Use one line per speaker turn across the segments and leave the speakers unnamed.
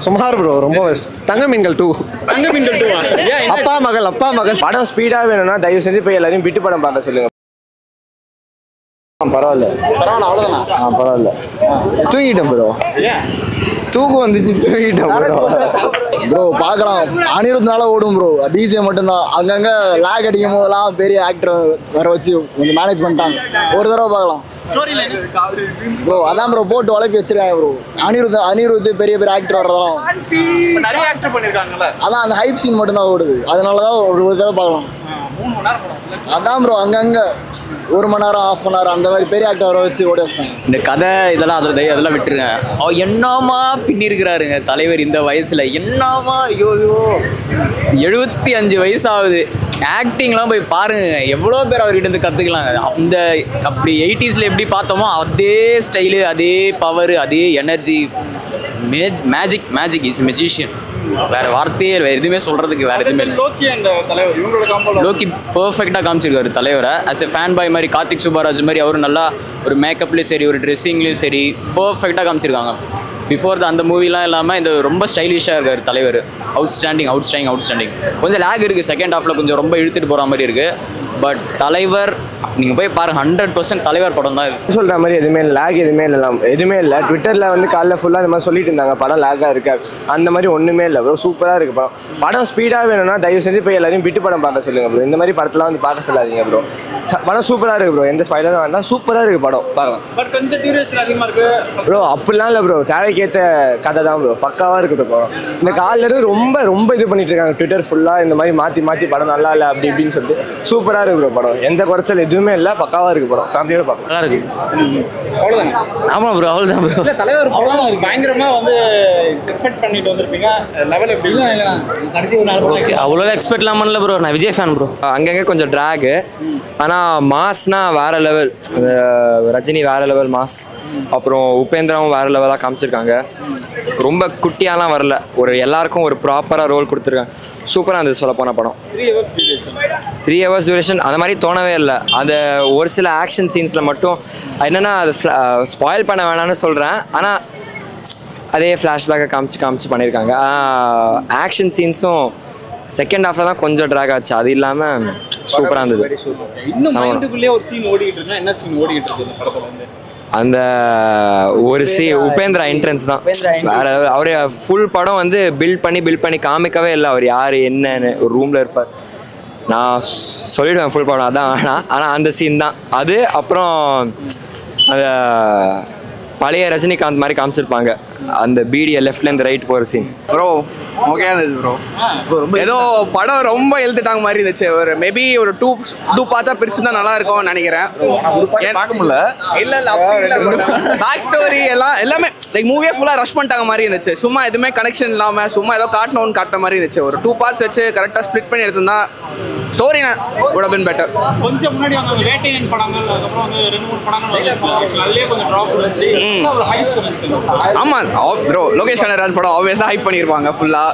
சுமார் ப்ரோ, ரொம்ப பெஸ்ட். தங்க மீன்கள் 2.
தங்க மீன்கள் 2
அப்பா மகள்.
படம் ஸ்பீடா வேணும்னா தயவு செஞ்சு போய் எல்லாரையும் விட்டு படம் பார்க்க சொல்லுங்க.
பரவாயில்ல
அவ்வளவுதானா?
பரவாயில்ல. தூங்கிட்டேன் ப்ரோ. தூக்கம் வந்துச்சு, தூங்கிட்டேன் ப்ரோ. பார்க்கலாம். அனிருத்னால ஓடும் ப்ரோ. டிஜே மட்டும்தான். அங்கங்க லேக் அடிக்கும் போதெல்லாம் பெரிய ஆக்டர் வர வச்சு கொஞ்சம் மேனேஜ் பண்ணிட்டாங்க. ஒரு தடவை பார்க்கலாம் ப்ரோ. அதான் ப்ரோ போட்டு வளர்ப்பி வச்சிருக்காங்க ப்ரோ. அனிருத் பெரிய பெரிய ஆக்டர் வர்றதெல்லாம்
நிறைய ஆக்டர் பண்ணிருக்காங்கல்ல.
அதான் அந்த ஹைப் சீன் மட்டும்தான் ஓடுது. அதனாலதான் ஒரு தடவை பார்க்கலாம். அதான் ப்ரோ அங்கங்க 1 மணி நேரம், 1/2 மணி நேரம் அந்த மாதிரி பெரிய ஆக்டர் வர வச்சு ஓடி வச்சிட்டாங்க.
இந்த கதை அதெல்லாம் விட்டுருங்க. என்னமா பின்னிருக்கிறாருங்க தலைவர் இந்த வயசுல. என்னமா ஐயோ 75 வயசு ஆகுது. ஆக்டிங்லாம் போய் பாருங்க, எவ்வளோ பேர் அவர்கிட்ட இருந்து கற்றுக்கலாங்க. அந்த அப்படி 80s எப்படி பார்த்தோமோ அதே ஸ்டைலு, அதே பவர், அதே எனர்ஜி. Magic is magician. வேற வார்த்தையே வேற எதுவுமே சொல்றதுக்கு வேற எதுவுமே இல்லை. லோக்கி பெர்ஃபெக்டாக காமிச்சிருக்காரு தலைவரை. அஸ் எ ஃபேன் பாய் மாதிரி கார்த்திக் சுப்பராஜ் மாதிரி அவரும் நல்லா ஒரு மேக்கப்லேயும் சரி, ஒரு ட்ரெஸ்ஸிங்லேயும் சரி பெர்ஃபெக்டாக காமிச்சிருக்காங்க. பிஃபோர் அந்த மூவிலாம் இல்லாமல் இந்த ரொம்ப ஸ்டைலிஷாக இருக்கார் தலைவர். அவுட்ஸ்டாண்டிங். கொஞ்சம் லேக் இருக்குது செகண்ட் ஹாஃபில், கொஞ்சம் ரொம்ப இழுத்துட்டு போகிற மாதிரி இருக்குது. பட் தலைவர் நீங்கள் போய் பாருங்கள், 100% தலைவர் படம் தான் இது.
சொல்கிற மாதிரி எதுவுமே லேக் எதுவுமே இல்லை. ட்விட்டரில் வந்து காலைல ஃபுல்லாக இந்த மாதிரி சொல்லிட்டு இருந்தாங்க படம் லேக்காக இருக்காது. அந்த மாதிரி ஒன்றுமே இல்லை ப்ரோ. சூப்பராக இருக்குது படம். படம் ஸ்பீடாக வேணும்னா தயவு செஞ்சு போய் எல்லாரையும் விட்டு படம் பார்க்க சொல்லுங்கள் ப்ரோ. இந்த மாதிரி படத்தெல்லாம் வந்து பார்க்க சொல்லாதீங்க ப்ரோ. படம் சூப்பராக இருக்குது ப்ரோ. எந்த ஸ்பாயிலரும் வேண்டாம். சூப்பராக இருக்குது படம், பார்க்கலாம்.
பட் கொஞ்சம் டியூரேஷன் அதிகமாக இருக்குது
ப்ரோ. அப்படிலாம் இல்லை ப்ரோ. தேவைக்கேற்ற கதை தான் ப்ரோ. பக்காவாக இருக்குது படம். இந்த காலிலேருந்து ரொம்ப இது பண்ணிட்டு இருக்காங்க ட்விட்டர் ஃபுல்லாக. இந்த மாதிரி மாற்றி படம் நல்லா இல்லை அப்படி இப்படின்னு சொல்லிட்டு சூப்பராக இருக்குது ப்ரோ படம். எந்த குறைச்சல் எதுவுமே இல்லை. பக்காவாக இருக்குது படம். ஃபேமிலியோட பார்க்கலாம். நல்லா இருக்குது.
அவ்வளோதானே?
ஆமாம் ப்ரோ, அவ்வளோதான் ப்ரோ.
இல்லை தலைவர் படம் பயங்கரமாக வந்து எக்ஸ்பெக்ட் பண்ணிட்டு வந்திருப்பீங்க. லெவல் எப்படி இல்லை கடைசி ஒரு 4 படம்
அவ்வளோ எக்ஸ்பெக்ட்லாம் பண்ணல ப்ரோ. நான் விஜய் ஃபேன் ப்ரோ. அங்கங்கே கொஞ்சம் ட்ராகு. ஆனால் மாஸ்னா வேறு லெவல். ரஜினி வேறு லெவல் மாஸ். அப்புறம் உபேந்திராவும் வேறு லெவலாக காமிச்சிருக்காங்க. ரொம்ப குட்டியாலாம் வரல. ஒரு எல்லாருக்கும் ஒரு ப்ராப்பராக ரோல் கொடுத்துருக்காங்க. சூப்பராக இருந்தது சொல்ல போன படம். 3 hours டியூரேஷன் அந்த மாதிரி தோணவே இல்லை. அந்த ஒரு சில ஆக்ஷன் சீன்ஸில் மட்டும் என்னென்னா அது ஸ்பாயில் பண்ண வேணான்னு சொல்கிறேன். ஆனால் அதே ஃப்ளாஷ்பேக்கை காமிச்சு பண்ணியிருக்காங்க. ஆக்ஷன் சீன்ஸும் செகண்ட் ஹாஃபில் தான் கொஞ்சம் ட்ராக் ஆச்சு. அது இல்லாமல் சூப்பராக இருந்தது. அந்த ஒரு உபேந்திரா என்ட்ரன்ஸ் தான் வேற. அவரு ஃபுல் படம் வந்து பில்ட் பண்ணி காமிக்கவே இல்லை அவர் யார் என்னன்னு. ஒரு ரூமில் இருப்பார். நான் சொல்லிடுவேன் ஃபுல் படம் அதான் வேணாம். ஆனால் அந்த சீன் தான் அது. அப்புறம் அந்த பழைய ரஜினிகாந்த் மாதிரி காமிச்சிருப்பாங்க. அந்த பீடியை லெஃப்ட்லேருந்து ரைட் போகிற சீன்
ப்ரோ ஓகே இருந்துச்சு ப்ரோ. ஏதோ படம் ரொம்ப எழுத்துட்டாங்க மாதிரி இருந்துச்சு. ஒரு மேபி ஒரு டூ பார்ட்ஸாக பிரிச்சு தான் நல்லா இருக்கும்னு நினைக்கிறேன். பார்க்க முடியல. இல்லை பேக் ஸ்டோரி எல்லாமே லைக் மூவியே ஃபுல்லாக ரஷ் பண்ணிட்டாங்க மாதிரி இருந்துச்சு. சும்மா எதுவுமே கனெக்ஷன் இல்லாமல் சும்மா ஏதோ காட்டணும்னு காட்டுற மாதிரி இருந்துச்சு. ஒரு 2 பார்ட்ஸ் வச்சு கரெக்டாக ஸ்ப்ளிட் பண்ணி எடுத்திருந்தா story would have been better.
கொஞ்சம் முன்னாடி வந்து வேட்டையன் படங்கள், அதுக்கப்புறம் வந்து 2-3 படங்கள் அதுலேயே கொஞ்சம் ட்ராப் இருந்துச்சு. ஒரு ஹைப் இருந்துச்சு.
ஆமாம் ப்ரோ. லோகேஷ் கனகராஜ் படம் ஆப்வியஸாக ஹைப் பண்ணியிருப்பாங்க ஃபுல்லாக.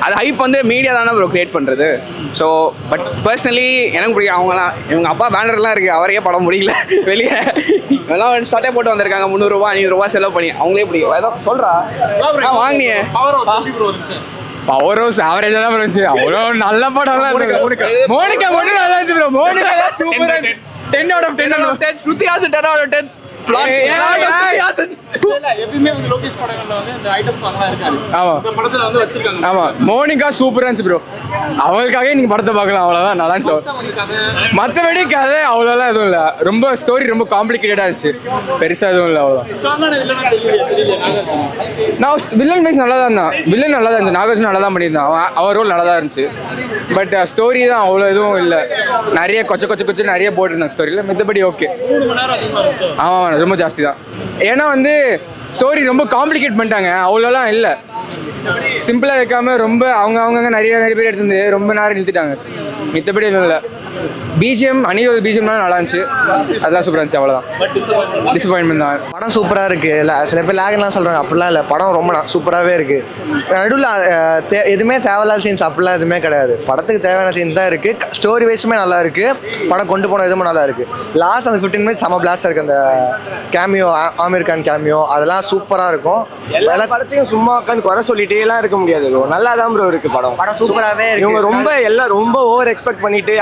அது ஹைப் வந்து மீடியா தானே ப்ரோ கிரியேட் பண்ணுறது. ஸோ பட் பர்சனலி எனக்கு பிடிக்கும். அவங்களாம் இவங்க அப்பா பேனர்லாம் இருக்குது. அவரையே படம் முடியல வெளியே எல்லாம் சட்டை போட்டு வந்திருக்காங்க. 300 ரூபா 500 ரூபா செலவு பண்ணி அவங்களே பிடிக்கும். ஏதோ சொல்கிறா வாங்கினியே பவர் ஹவுஸ் ஆவரேஜா தான் இருந்துச்சு. அவ்வளோ நல்ல படம். மோனிகா மட்டும் நல்லா இருந்துச்சு bro. Monica super. 10 out of 10. Shruti Haasan 10 out of 10. Monica சூப்பரா இருந்துச்சு ப்ரோ. அவளுக்காகவே நீங்க படத்தை பார்க்கலாம். அவ்வளவுதான் நல்லா இருந்துச்சு. மற்றபடி கதை அவ்வளோலாம் எதுவும் இல்லை. ரொம்ப ஸ்டோரி ரொம்ப காம்ப்ளிகேட்டடா இருந்துச்சு. பெருசா எதுவும் இல்லை. அவ்வளோதான். நான் வில்லன் வைஸ் நல்லா தான் இருந்தான். வில்லன் நல்லா தான் இருந்துச்சு. நாகார்ஜுனா நல்லா தான் பண்ணியிருந்தான். அவர் ரோல் நல்லா தான் இருந்துச்சு. பட் ஸ்டோரி தான் அவ்வளோ எதுவும் இல்லை. நிறைய கொச்ச நிறைய போட்டுருந்தாங்க ஸ்டோரியில். மித்தபடி ஓகே. ஆமாம் ரொம்ப ஜாஸ்தி தான். ஏன்னா வந்து ஸ்டோரி ரொம்ப காம்ப்ளிகேட் பண்ணிட்டாங்க. அவ்வளோலாம் இல்லை. சிம்பிளாக வைக்காம ரொம்ப அவங்க நிறைய பேர் எடுத்துருந்து ரொம்ப நேரம் நிறுத்திட்டாங்க. மித்தபடி எதுவும் இல்லை.
பிஜிஎம் அனிருத் பிஜிஎம்லாம் நல்லா இருந்துச்சு, அதெல்லாம் சூப்பராக இருந்துச்சு, அவ்வளோதான். டிசப்பாயின்மெண்ட் தான்.
படம் சூப்பராக இருக்குது. இல்லை சில பேர் லேக்லாம் சொல்கிறாங்க, அப்படிலாம் இல்லை. படம் ரொம்ப சூப்பராகவே இருக்குது. நடுவில் எதுவுமே தேவையில்லாத சீன்ஸ் அப்படிலாம் எதுவுமே கிடையாது. படத்துக்கு தேவையான சீன்ஸ் தான் இருக்குது. ஸ்டோரி வைஸுமே நல்லா இருக்குது. படம் கொண்டு போன எதுவுமே நல்லா இருக்குது. லாஸ்ட் அந்த 15 மினிட்ஸ் செம்ம பிளாஸ்டாக இருக்குது. அந்த கேமியோ, ஆமீர் கான் கேமியோ, அதெல்லாம் சூப்பராக இருக்கும்.
எல்லா படத்தையும் சும்மா உட்காந்து குறை சொல்லிட்டேலாம் இருக்க முடியாது ப்ரோ. நல்லா தான் ப்ரோ இருக்குது படம்.
சூப்பராகவே இருக்கு.
இவங்க ரொம்ப ஓவர் எக்ஸ்பெக்ட் பண்ணிட்டு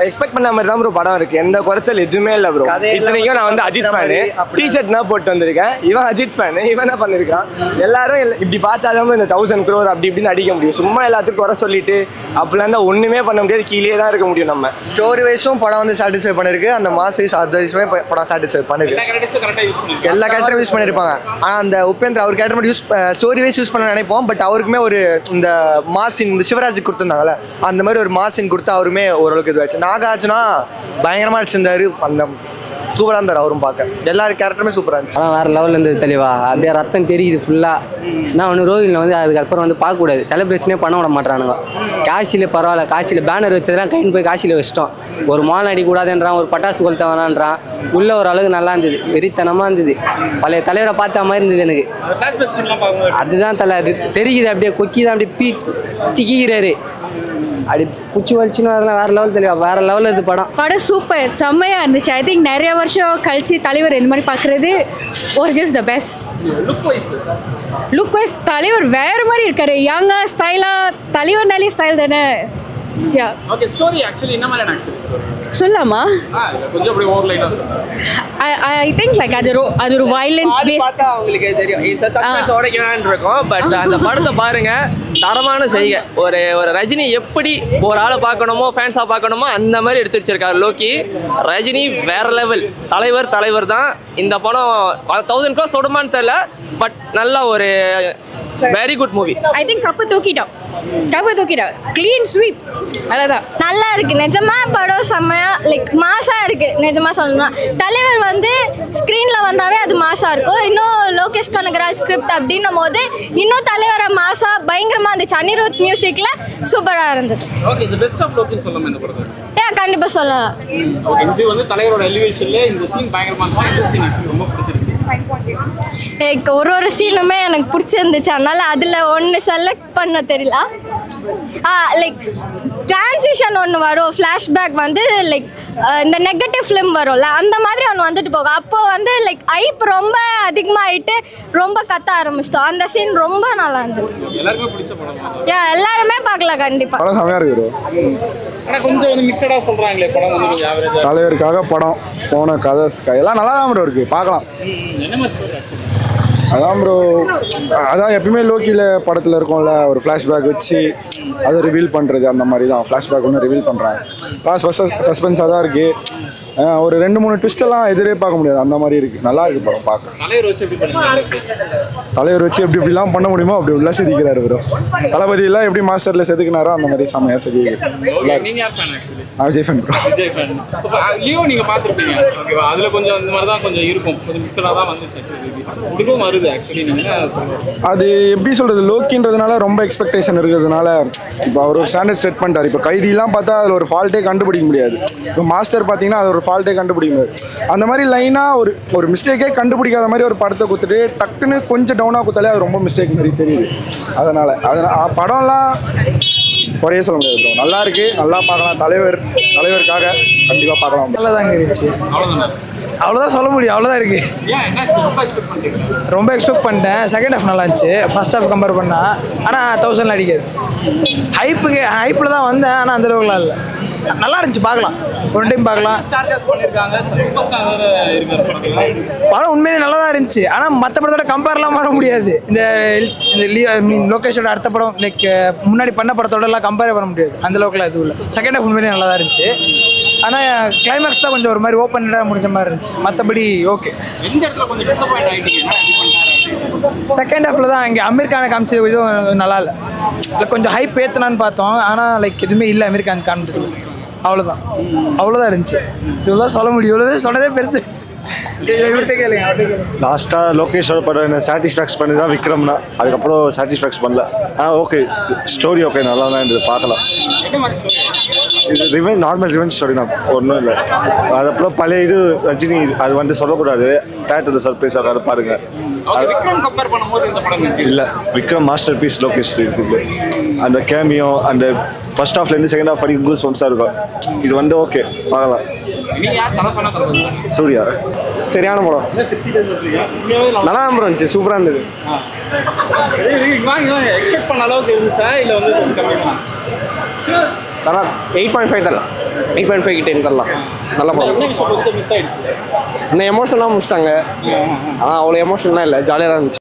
எக்ஸ்பெக்ட் பண்ண மாதிரி தான் ப்ரோ படம் இருக்குது. எந்த குறைச்சல் எதுவுமே இல்லை ப்ரோ. இத்தனைக்கும் நான் வந்து அஜித் ஃபேனு, டிஷர்ட்னா போட்டு வந்திருக்கேன். இவன் அஜித் ஃபேனு, இவன் என்ன பண்ணியிருக்கான், எல்லாரும் இப்படி பார்த்தாதான் இந்த 1000 crore அப்படி இப்படின்னு அடிக்க முடியும். சும்மா எல்லாத்துக்கும் குறை சொல்லிட்டு அப்படிலாம் தான் ஒன்றுமே பண்ண முடியாது. கீழே தான் இருக்க முடியும். நம்ம ஸ்டோரி வைஸும் படம் வந்து சாட்டிஸ்ஃபை பண்ணிருக்கு. அந்த மாஸ் வைஸ் அது வைஸுமே படம் சாட்டிஸ்ஃபை பண்ணிருக்கு. எல்லா கேரக்டரும் யூஸ் பண்ணியிருப்பாங்க. ஆனால் அந்த உபேந்திர அவர் கேரக்டர் மட்டும் ஸ்டோரி வைஸ் யூஸ் பண்ண நினைப்போம். பட் அவருக்குமே ஒரு இந்த மாசின் இந்த சிவராஜுக்கு கொடுத்துருந்தாங்கல்ல, அந்த மாதிரி ஒரு மாசின் கொடுத்து அவருமே ஓரளவுக்கு இதுவாச்சு. நாகார்ஜுனா பயங்கரமாக அடிச்சிருந்தாரு. அந்த சூப்பராக இருந்தார் அவரும் பார்க்க. எல்லாரும் கேரக்டருமே சூப்பராக இருந்துச்சு.
ஆனால் வேறு லெவலில் இருந்தது தெளிவா. அப்படியே ரத்தம் தெரியுது ஃபுல்லாக. நான் ஒன்று ரோஹினில் வந்து அதுக்கப்புறம் வந்து பார்க்கக்கூடாது, செலிப்ரேஷனே பண்ண விட மாட்டானுங்க. காசியில் பரவாயில்ல, காசியில் பேனர் வச்சதெல்லாம் கைன்னு போய் காசியில் வச்சிட்டோம். ஒரு மால் அடிக்கூடாதுன்றான், ஒரு பட்டாசு கொளுத்த வேணான்றான். உள்ளே ஒரு அளவுக்கு நல்லா இருந்தது, வெறித்தனமாக இருந்தது. பழைய தலைவரை பார்த்த மாதிரி இருந்தது எனக்கு. அதுதான் தலை, அது தெரியுது. அப்படியே கொக்கி தான் அப்படியே திக்கிறாரு. அப்படி குச்சி வலிச்சுன்னு வரலாம். வேறு லெவல் தெளிவா, வேறு லெவலில் இது படம்
சூப்பர் செம்மையாக இருந்துச்சு. ஐ திங்க் நிறைய வருஷம் கழிச்சு தலைவர் இந்த மாதிரி பார்க்குறது was just the best. Look wise தலைவர் வேறு மாதிரி இருக்காரு. யங்காக ஸ்டைலாக, தலைவர்னாலே ஸ்டைல் தானே.
ஓகே, ஸ்டோரி ஆக்சுவலி என்ன மாதிரி ஆக்சுவலி
சொல்லாமா?
கொஞ்சம் அப்படியே ஓவர்லைனா
ஐ திங்க் லைக் அது ஒரு வயலன்ஸ் பேஸ்.
பார்த்தா அவங்களுக்கு தெரியும் சஸ்பென்ஸ் உடைக்கலான்னு இருக்கும். பட் அந்த படத்தை பாருங்க, தரமான செய்கை. ஒரு ரஜினி எப்படி ஒரு ஆளை பார்க்கணுமோ, ஃபேன்ஸாக பார்க்கணுமோ அந்த மாதிரி எடுத்து வச்சிருக்காரு லோக்கி. ரஜினி வேற லெவல். தலைவர் தான். இந்த படம் 1000 crore தொடுமான்னு தெரியல, பட் நல்ல ஒரு very good movie.
I think cup தூக்கிட்டோம். Clean sweep. அதான்
நல்லா இருக்கு நிஜமா. படம் செம்மையா லைக் மாசா இருக்கு. நிஜமா சொல்லணும்னா தலைவர் வந்து ஸ்க்ரீன்ல வந்தாவே அது மாசா இருக்கும். இன்னும் லோகேஷ் கனகராஜ் ஸ்கிரிப்ட் அப்படின்னும் போது இன்னும் தலைவரை மாசா பயங்கரமா இருந்துச்சு. அனிருத் மியூசிக்ல சூப்பரா இருந்தது.
ஓகே, தி பெஸ்ட் ஆஃப் லோக்கின்னு சொல்லலாம் இந்த படத்தை.
கண்டிப்பா சொல்லலாம்.
ஓகே, இது வந்து தலைவரோட எலிவேஷன்ல இந்த சீன் பயங்கரமா இருந்துச்சு. இந்த சீன் எனக்கு ரொம்ப பிடிச்சிருக்கு.
லைக் ஒரு சீனுமே எனக்கு பிடிச்சிருந்துச்சு. அதனால அதில் ஒன்று செலக்ட் பண்ண தெரியல. லைக் டிரான்சிஷன் ஒன்று வரும், ஃப்ளாஷ்பேக் வந்து லைக் இந்த நெகட்டிவ் ஃபிலிம் வரும்ல, அந்த மாதிரி ஒன்று வந்துட்டு போகும். அப்போது வந்து லைக் ஐப் ரொம்ப அதிகமாகிட்டு ரொம்ப கத்த ஆரம்பிச்சிட்டோம். அந்த சீன் ரொம்ப நல்லா இருந்தது.
எல்லாருமே பிடிச்ச படம்.
எல்லாருமே பார்க்கலாம் கண்டிப்பாக.
படம் செம்மையாக இருக்குது.
ஆனால் கொஞ்சம் வந்து மிக்சடாக சொல்கிறாங்களே படம் வந்து கொஞ்சம் ஆவரேஜாக.
தலைவருக்காக படம் போன கதை எல்லாம் நல்லா தான் ப்ரோ இருக்குது, பார்க்கலாம்.
என்ன மாதிரி சொல்கிறேன்?
அதான் ப்ரோ, அதான் எப்பயுமே லோக்கியில் படத்தில் இருக்கும்ல, ஒரு ஃப்ளாஷ்பேக் வச்சு அதை ரிவீல் பண்ணுறது. அந்த மாதிரி தான் ஃப்ளாஷ்பேக் ஒன்று ரிவீல் பண்ணுறாங்க. ஃபஸ்ட் சஸ்பென்ஸாக தான் இருக்குது. ஒரு 2-3 ட்விஸ்டெல்லாம் எதிரே பார்க்க முடியாது. அந்த மாதிரி இருக்குது. நல்லா இருக்குது படம் பார்க்க.
தலைவர் வச்சு எப்படி பண்ணுறாங்க?
தலைவர் வச்சு எப்படிலாம் பண்ண முடியுமோ அப்படி உள்ள செதுக்கிறாரு ப்ரோ. தளபதியெல்லாம் எப்படி மாஸ்டரில் செதுக்கினாரோ அந்த மாதிரி செம்மையாக செதுக்கிறார்.
நீங்கள் யார் fan actually?
Vijay fan bro.
Vijay fan. Leo நீங்கள் பார்த்துருப்பீங்க ஓகேவா? அதில் கொஞ்சம் இந்த மாதிரி தான் கொஞ்சம் இருக்கும், கொஞ்சம் மிக்சடாக தான் வந்துச்சு. இதுவும் வருது ஆக்சுவலி. நீங்கள்
அது எப்படி சொல்கிறது, லோக்கின்றதுனால ரொம்ப எக்ஸ்பெக்டேஷன் இருக்கிறதுனால இப்போ அவர் ஒரு ஸ்டாண்டர்ட் செட் பண்ணிட்டார். இப்போ கைதிலாம் பார்த்தா அதில் ஒரு ஃபால்ட்டே கண்டுபிடிக்க முடியாது. இப்போ மாஸ்டர் பார்த்தீங்கன்னா அது ஒரு ஃபால்ட்டே கண்டுபிடிக்க முடியாது. அந்த மாதிரி லைனாக ஒரு மிஸ்டேக்கே கண்டுபிடிக்காத மாதிரி ஒரு படத்தை கொடுத்துட்டு டக்குன்னு கொஞ்சம் டவுனாக கொடுத்தாலே அது ரொம்ப மிஸ்டேக் மாதிரி தெரியுது. அதனால் படம்லாம் குறைய சொல்ல முடியாது ப்ரோ. நல்லா இருக்குது, நல்லா பார்க்கலாம். தலைவருக்காக கண்டிப்பாக பார்க்கலாம்.
நல்லா தாங்க இருந்துச்சு.
அவ்வளோதான் சொல்ல முடியும். அவ்வளோதான் இருக்குது. ரொம்ப எக்ஸ்பெக்ட் பண்ணிட்டேன். செகண்ட் ஹாஃப் நல்லா இருந்துச்சு. ஃபர்ஸ்ட் ஹாஃப் கம்பேர் பண்ணால். ஆனால் 1000 அடிக்காது. ஹைப்பில் தான் வந்தேன், ஆனால் அந்த அளவுக்குலாம் இல்லை. நல்லா இருந்துச்சு, பார்க்கலாம். ஒரு டைம் பார்க்கலாம். படம் உண்மையிலே நல்லா தான் இருந்துச்சு. ஆனால் மற்ற படத்தோட கம்பேர்லாம் பண்ண முடியாது. இந்த லோகேஷோட அடுத்த படம் லைக் முன்னாடி பண்ண படத்தோடலாம் கம்பேர் பண்ண முடியாது. அந்த அளவுக்குலாம் எதுவும் இல்லை. செகண்ட் ஹாஃப் உண்மையிலே நல்லா தான் இருந்துச்சு. ஆனால் கிளைமேக்ஸ் தான் கொஞ்சம் ஒரு மாதிரி ஓப்பனாக முடிஞ்ச மாதிரி இருந்துச்சு. மற்றபடி ஓகே. செகண்ட் ஹாஃபில் தான் இங்கே அமீர் கானை காமிச்சது இதுவும் நல்லா இல்லை. கொஞ்சம் ஹைப் ஏற்றுனான்னு பார்த்தோம், ஆனால் லைக் எதுவுமே இல்லை அமீர் கான் காமிச்சது. அவ்வளோதான் இருந்துச்சு. இவ்வளோ சொல்ல முடியும். இவ்வளோ சொன்னதே பெருசு.
லாஸ்ட்டாக லோகேஷோட படம் என்ன சாட்டிஸ்ஃபேக்ஸ் பண்ணி தான் விக்ரம்னா, அதுக்கப்புறம் சாட்டிஸ்ஃபேக்ஸ் பண்ணல. ஆனால் ஓகே, ஸ்டோரி ஓகே, நல்லா தான் இருந்தது, பார்க்கலாம். இது ரிவெஞ்ச், நார்மல் ரிவெஞ்ச் ஸ்டோரி தான், ஒன்றும் இல்லை. அதுக்கப்புறம் பழைய இது ரஜினி அது வந்து சொல்லக்கூடாது, தேட்டரில் சர்ப்ரைஸ் ஆகாது பாருங்க. இல்லை, விக்ரம் மாஸ்டர் பீஸ் லோகேஷ் இருக்குது. அந்த கேமியோ அந்த ஃபர்ஸ்ட் ஹாஃப்லேருந்து செகண்ட் ஹாஃப் வரைக்கும் கூஸ் பம்ப்ஸாக இருக்கும். இது வந்து ஓகே, பார்க்கலாம். சூர்யா
சரியான படம், நல்லா ப்ரோ இருந்துச்சு, சூப்பராக இருந்தது.
எக்ஸ்பெக்ட் பண்ண அளவுக்கு இருந்துச்சா இல்லை வந்து கொஞ்சம் கம்மியா?
நல்லா 8.5 தரலாம், 8.5 10 தரலாம். நல்ல படம்.
மிஸ் ஆயிடுச்சு.
இந்த எமோஷன்லாம் முடிச்சிட்டாங்க, ஆனால் அவ்வளோ எமோஷன்லாம் இல்லை, ஜாலியாக தான் இருந்துச்சு.